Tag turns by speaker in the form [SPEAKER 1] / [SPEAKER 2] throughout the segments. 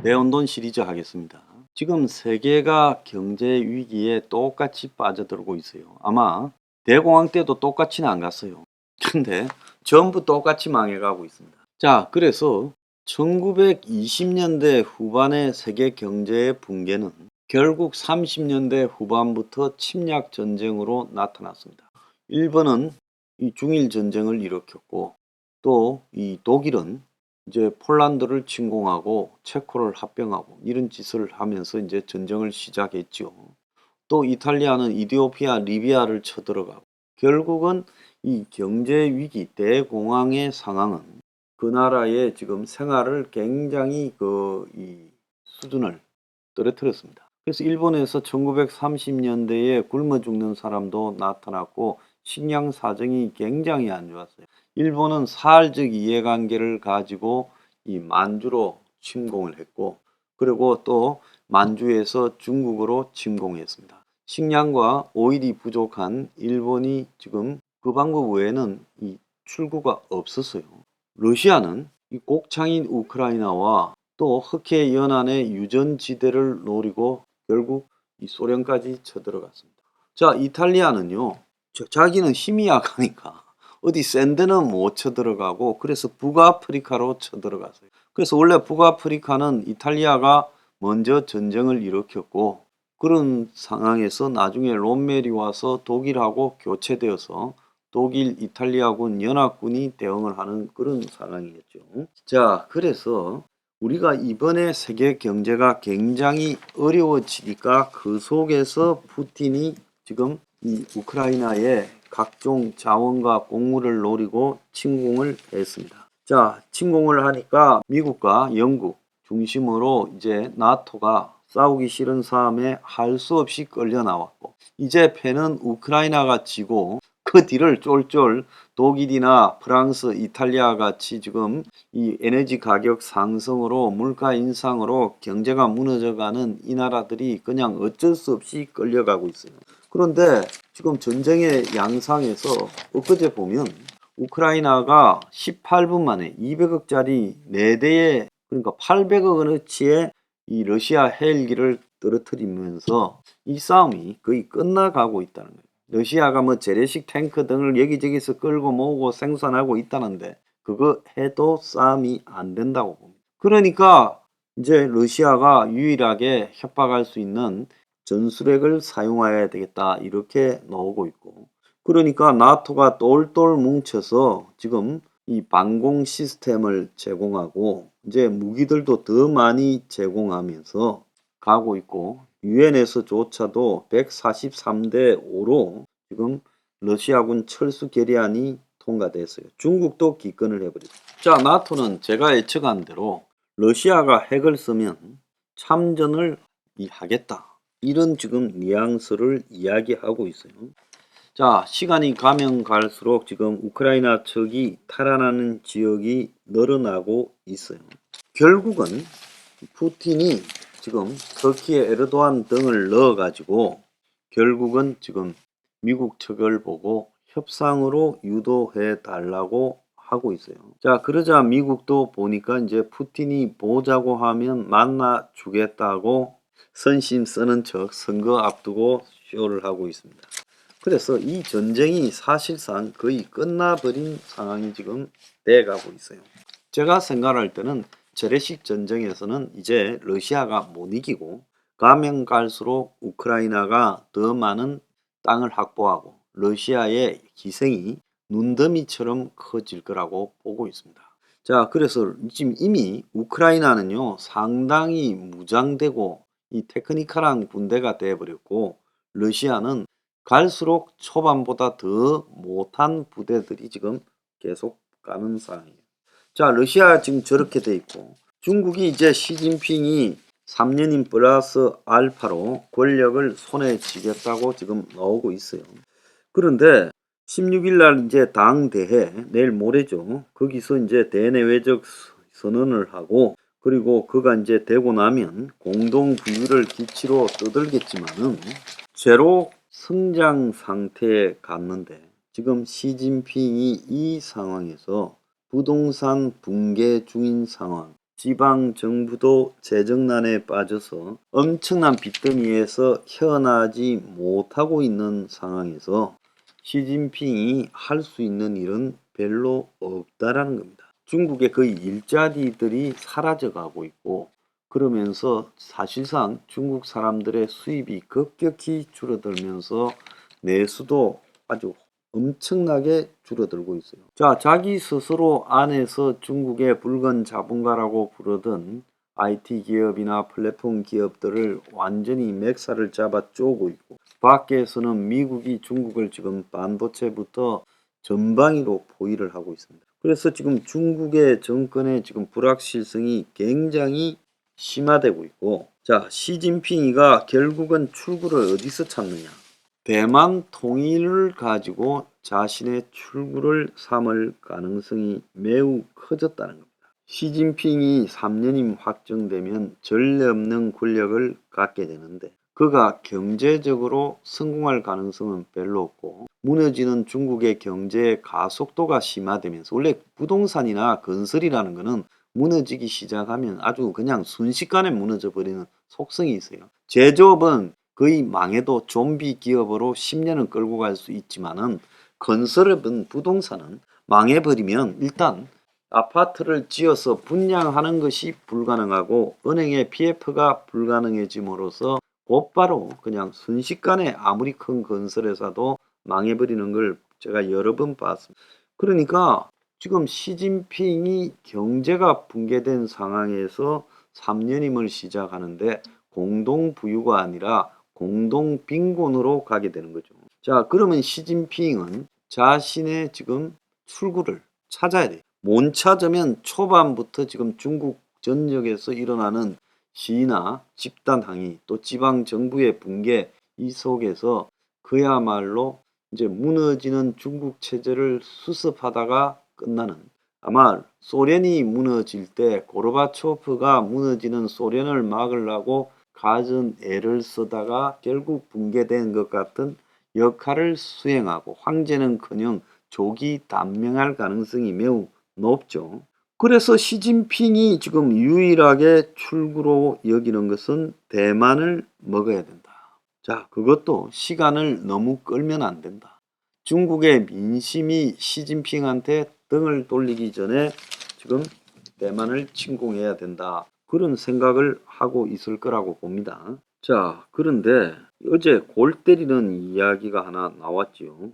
[SPEAKER 1] 내연돈 시리즈 하겠습니다. 지금 세계가 경제 위기에 똑같이 빠져들고 있어요. 아마 대공황 때도 똑같이는 안 갔어요. 근데 전부 똑같이 망해가고 있습니다. 자, 그래서 1920년대 후반의 세계 경제의 붕괴는 결국 30년대 후반부터 침략 전쟁으로 나타났습니다. 일본은 이 중일 전쟁을 일으켰고, 또 이 독일은 이제 폴란드를 침공하고 체코를 합병하고 이런 짓을 하면서 이제 전쟁을 시작했죠. 또 이탈리아는 이디오피아, 리비아를 쳐들어가고 결국은 이 경제 위기, 대공황의 상황은 그 나라의 지금 생활을 굉장히 이 수준을 떨어뜨렸습니다. 그래서 일본에서 1930년대에 굶어 죽는 사람도 나타났고 식량 사정이 굉장히 안 좋았어요. 일본은 사활적 이해관계를 가지고 이 만주로 침공을 했고, 그리고 또 만주에서 중국으로 침공했습니다. 식량과 오일이 부족한 일본이 지금 그 방법 외에는 이 출구가 없었어요. 러시아는 이 곡창인 우크라이나와 또 흑해 연안의 유전지대를 노리고 결국 이 소련까지 쳐들어갔습니다. 자, 이탈리아는요, 자기는 힘이 약하니까 어디 센 데는 못 쳐들어가고 그래서 북아프리카로 쳐들어갔어요. 그래서 원래 북아프리카는 이탈리아가 먼저 전쟁을 일으켰고, 그런 상황에서 나중에 롬멜이 와서 독일하고 교체되어서 독일, 이탈리아군 연합군이 대응을 하는 그런 상황이었죠. 자, 그래서 우리가 이번에 세계 경제가 굉장히 어려워지니까 그 속에서 푸틴이 지금 이 우크라이나에 각종 자원과 곡물을 노리고 침공을 했습니다. 자, 침공을 하니까 미국과 영국 중심으로 이제 나토가 싸우기 싫은 싸움에 할 수 없이 끌려 나왔고, 이제 패는 우크라이나가 지고 그 뒤를 쫄쫄 독일이나 프랑스, 이탈리아 같이 지금 이 에너지 가격 상승으로 물가 인상으로 경제가 무너져가는 이 나라들이 그냥 어쩔 수 없이 끌려가고 있어요. 그런데 지금 전쟁의 양상에서 엊그제 보면 우크라이나가 18분 만에 200억짜리 4대의 그러니까 800억 원어치의 이 러시아 헬기를 떨어뜨리면서 이 싸움이 거의 끝나가고 있다는 거예요. 러시아가 뭐 재래식 탱크 등을 여기저기서 끌고 모으고 생산하고 있다는데 그거 해도 싸움이 안 된다고 봅니다. 그러니까 이제 러시아가 유일하게 협박할 수 있는 전술핵을 사용해야 되겠다 이렇게 나오고 있고, 그러니까 나토가 똘똘 뭉쳐서 지금 이 방공 시스템을 제공하고 이제 무기들도 더 많이 제공하면서 가고 있고, 유엔에서조차도 143대 5로 지금 러시아군 철수 결의안이 통과됐어요. 중국도 기권을 해버렸어요. 자, 나토는 제가 예측한 대로 러시아가 핵을 쓰면 참전을 하겠다, 이런 지금 뉘앙스를 이야기하고 있어요. 자, 시간이 가면 갈수록 지금 우크라이나 측이 탈환하는 지역이 늘어나고 있어요. 결국은 푸틴이 지금 터키의 에르도안 등을 넣어가지고 결국은 지금 미국 측을 보고 협상으로 유도해 달라고 하고 있어요. 자, 그러자 미국도 보니까 이제 푸틴이 보자고 하면 만나 주겠다고 선심 쓰는 척 선거 앞두고 쇼를 하고 있습니다. 그래서 이 전쟁이 사실상 거의 끝나버린 상황이 지금 돼가고 있어요. 제가 생각할 때는 재래식 전쟁에서는 이제 러시아가 못 이기고 가면 갈수록 우크라이나가 더 많은 땅을 확보하고 러시아의 희생이 눈더미처럼 커질 거라고 보고 있습니다. 자, 그래서 지금 이미 우크라이나는요, 상당히 무장되고 이 테크니컬한 군대가 되어버렸고, 러시아는 갈수록 초반보다 더 못한 부대들이 지금 계속 가는 상황이에요. 자, 러시아 지금 저렇게 돼 있고, 중국이 이제 시진핑이 3년인 플러스 알파로 권력을 손에 쥐겠다고 지금 나오고 있어요. 그런데 16일 날 이제 당대회, 내일 모레죠. 거기서 이제 대내외적 선언을 하고, 그리고 그가 이제 되고 나면 공동 부유를 기치로 떠들겠지만은 제로 성장 상태에 갔는데, 지금 시진핑이 이 상황에서 부동산 붕괴 중인 상황, 지방 정부도 재정난에 빠져서 엄청난 빚더미에서 헤어나지 못하고 있는 상황에서 시진핑이 할 수 있는 일은 별로 없다라는 겁니다. 중국의 거의 일자리들이 사라져가고 있고 그러면서 사실상 중국 사람들의 수입이 급격히 줄어들면서 내수도 아주 엄청나게 줄어들고 있어요. 자, 자기 스스로 안에서 중국의 붉은 자본가라고 부르던 IT 기업이나 플랫폼 기업들을 완전히 맥살을 잡아 쪼고 있고 밖에서는 미국이 중국을 지금 반도체부터 전방위로 포위를 하고 있습니다. 그래서 지금 중국의 정권의 지금 불확실성이 굉장히 심화되고 있고 자, 시진핑이가 결국은 출구를 어디서 찾느냐? 대만 통일을 가지고 자신의 출구를 삼을 가능성이 매우 커졌다는 겁니다. 시진핑이 3년임 확정되면 전례 없는 권력을 갖게 되는데 그가 경제적으로 성공할 가능성은 별로 없고 무너지는 중국의 경제의 가속도가 심화되면서 원래 부동산이나 건설이라는 것은 무너지기 시작하면 아주 그냥 순식간에 무너져 버리는 속성이 있어요. 제조업은 거의 망해도 좀비 기업으로 10년은 끌고 갈 수 있지만은 건설업은 부동산은 망해버리면 일단 아파트를 지어서 분양하는 것이 불가능하고 은행의 PF가 불가능해짐으로써 곧바로 그냥 순식간에 아무리 큰 건설회사도 망해버리는 걸 제가 여러 번 봤습니다. 그러니까 지금 시진핑이 경제가 붕괴된 상황에서 3년임을 시작하는데 공동부유가 아니라 공동빈곤으로 가게 되는 거죠. 자, 그러면 시진핑은 자신의 지금 출구를 찾아야 돼요. 못 찾으면 초반부터 지금 중국 전역에서 일어나는 시위나 집단 항의 또 지방 정부의 붕괴 이 속에서 그야말로 이제 무너지는 중국 체제를 수습하다가 끝나는 아마 소련이 무너질 때 고르바초프가 무너지는 소련을 막으려고 갖은 애를 쓰다가 결국 붕괴된 것 같은 역할을 수행하고 황제는커녕 조기 단명할 가능성이 매우 높죠. 그래서 시진핑이 지금 유일하게 출구로 여기는 것은 대만을 먹어야 된다. 자, 그것도 시간을 너무 끌면 안 된다. 중국의 민심이 시진핑한테 등을 돌리기 전에 지금 대만을 침공해야 된다. 그런 생각을 하고 있을 거라고 봅니다. 자, 그런데 어제 골 때리는 이야기가 하나 나왔지요.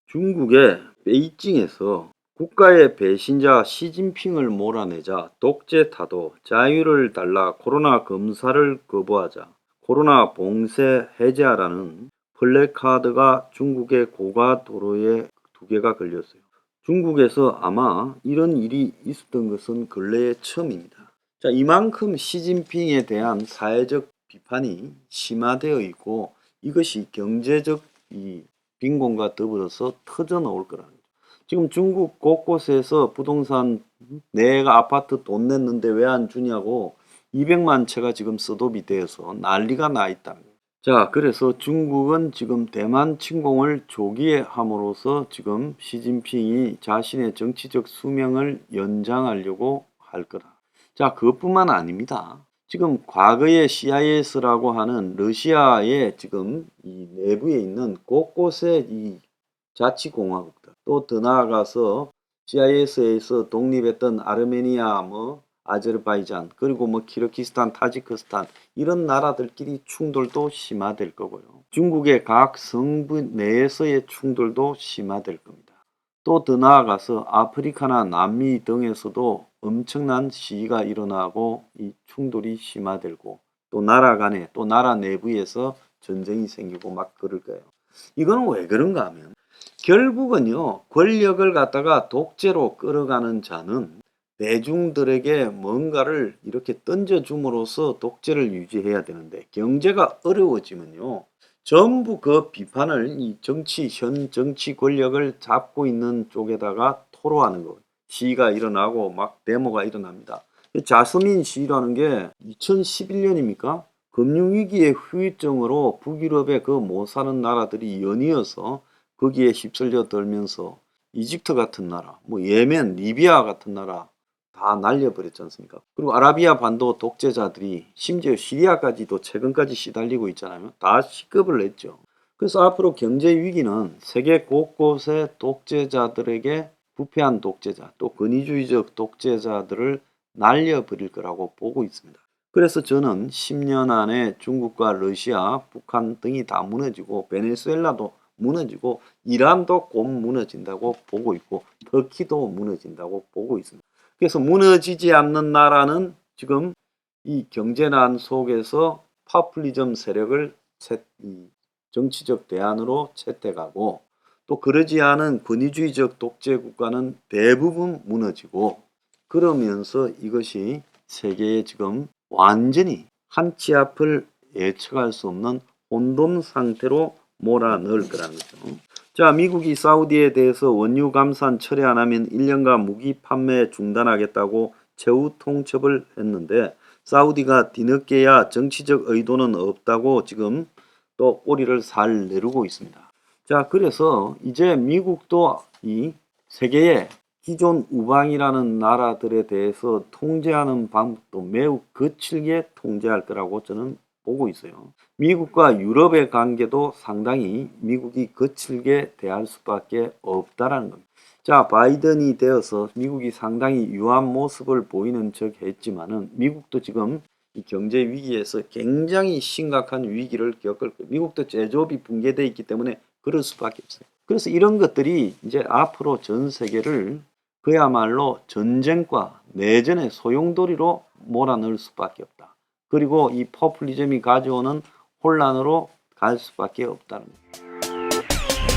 [SPEAKER 1] 중국의 베이징에서 국가의 배신자 시진핑을 몰아내자 독재 타도 자유를 달라 코로나 검사를 거부하자 코로나 봉쇄 해제하라는 플래카드가 중국의 고가 도로에 2개가 걸렸어요. 중국에서 아마 이런 일이 있었던 것은 근래에 처음입니다. 자, 이만큼 시진핑에 대한 사회적 비판이 심화되어 있고 이것이 경제적 빈곤과 더불어서 터져 나올 거라는 거죠. 지금 중국 곳곳에서 부동산 내가 아파트 돈 냈는데 왜 안 주냐고 200만 채가 지금 스톱이 되어서 난리가 나 있다는 거예요. 자, 그래서 중국은 지금 대만 침공을 조기에 함으로써 지금 시진핑이 자신의 정치적 수명을 연장하려고 할 거다. 자, 그것뿐만 아닙니다. 지금 과거의 CIS라고 하는 러시아의 지금 이 내부에 있는 곳곳의 이 자치공화국들 또 더 나아가서 CIS에서 독립했던 아르메니아 아제르바이잔 그리고 키르기스탄 타지크스탄 이런 나라들끼리 충돌도 심화될 거고요. 중국의 각 성부 내에서의 충돌도 심화될 겁니다. 또 더 나아가서 아프리카나 남미 등에서도 엄청난 시위가 일어나고 이 충돌이 심화되고 또 나라 간에 또 나라 내부에서 전쟁이 생기고 막 그럴 거예요. 이거는 왜 그런가 하면 결국은요 권력을 갖다가 독재로 끌어가는 자는 대중들에게 뭔가를 이렇게 던져줌으로써 독재를 유지해야 되는데 경제가 어려워지면요 전부 그 비판을 이 현 정치 권력을 잡고 있는 쪽에다가 토로하는 거 시위가 일어나고 막 데모가 일어납니다. 자서민 시위라는 게 2011년입니까? 금융위기의 후유증으로 북유럽의 그 못 사는 나라들이 연이어서 거기에 휩쓸려 들면서 이집트 같은 나라, 예멘, 리비아 같은 나라 다 날려버렸지 않습니까? 그리고 아라비아 반도 독재자들이 심지어 시리아까지도 최근까지 시달리고 있잖아요. 다 식급을 했죠. 그래서 앞으로 경제 위기는 세계 곳곳의 독재자들에게 부패한 독재자, 또 권위주의적 독재자들을 날려버릴 거라고 보고 있습니다. 그래서 저는 10년 안에 중국과 러시아, 북한 등이 다 무너지고 베네수엘라도 무너지고 이란도 곧 무너진다고 보고 있고 터키도 무너진다고 보고 있습니다. 그래서 무너지지 않는 나라는 지금 이 경제난 속에서 파퓰리즘 세력을 정치적 대안으로 채택하고 또 그러지 않은 권위주의적 독재 국가는 대부분 무너지고 그러면서 이것이 세계에 지금 완전히 한 치 앞을 예측할 수 없는 혼돈 상태로 몰아넣을 거라는 거죠. 자, 미국이 사우디에 대해서 원유 감산 철회 안 하면 1년간 무기 판매 중단하겠다고 최후 통첩을 했는데 사우디가 뒤늦게야 정치적 의도는 없다고 지금 또 꼬리를 살 내리고 있습니다. 자, 그래서 이제 미국도 이 세계의 기존 우방이라는 나라들에 대해서 통제하는 방법도 매우 거칠게 통제할 거라고 저는 보고 있어요. 미국과 유럽의 관계도 상당히 미국이 거칠게 대할 수밖에 없다라는 겁니다. 자, 바이든이 되어서 미국이 상당히 유한 모습을 보이는 척 했지만은 미국도 지금 이 경제 위기에서 굉장히 심각한 위기를 겪을 거예요. 미국도 제조업이 붕괴되어 있기 때문에 그럴 수밖에 없어요. 그래서 이런 것들이 이제 앞으로 전 세계를 그야말로 전쟁과 내전의 소용돌이로 몰아넣을 수밖에 없다. 그리고 이 포퓰리즘이 가져오는 혼란으로 갈 수밖에 없다는 거예요.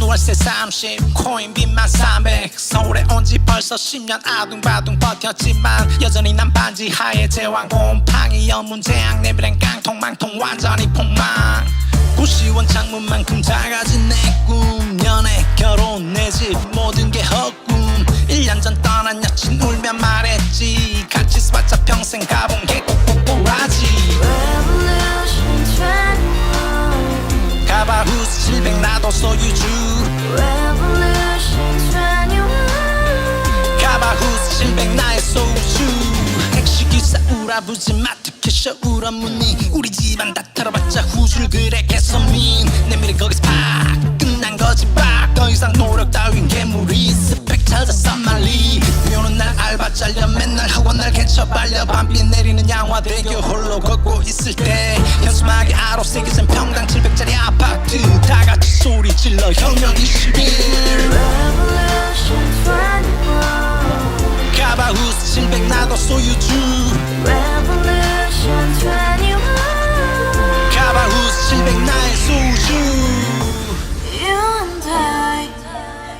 [SPEAKER 2] 월세 30 코인 빚만 300 서울에 온 지 벌써 10년 아둥바둥 버텼지만 여전히 난 반지 하에 제왕 곰팡이 연문제약 내 브랜 깡통 망통 완전히 폭망 구시원 창문만큼 작아진 내 꿈 연애 결혼 내 집 모든 게 헛꿈 1년 전 떠난 여친 울며 말했지 같이 살자 평생 가본 게 꼭꼭꼭하지 가바후스 700 나도 소유주 가바후스 700 나의 소주 택시기사 우라부지 마트 캐셔 울어무니 우리 집안 다 털어봤자 후줄 그래 개선민 내 미래 거기서 팍 끝난 거지 팍 더 이상 노력 따윈 괴물이 스펙 찾아서 말리 비오는 날 알바 잘려 맨날 학원 날 개쳐 발려 밤비 내리는 양화대교 홀로 걷고 있을 때 현수막에 아로 새겨진 평당 700짜리 아파트 다같이 소리 질러 혁명 21 가바후스 700 나도 소유주 가바후스 700 나의 소주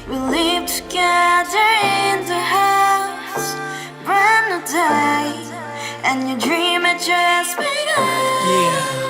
[SPEAKER 3] We live together in the house, brand new day, and your dream had just begun.
[SPEAKER 2] Yeah.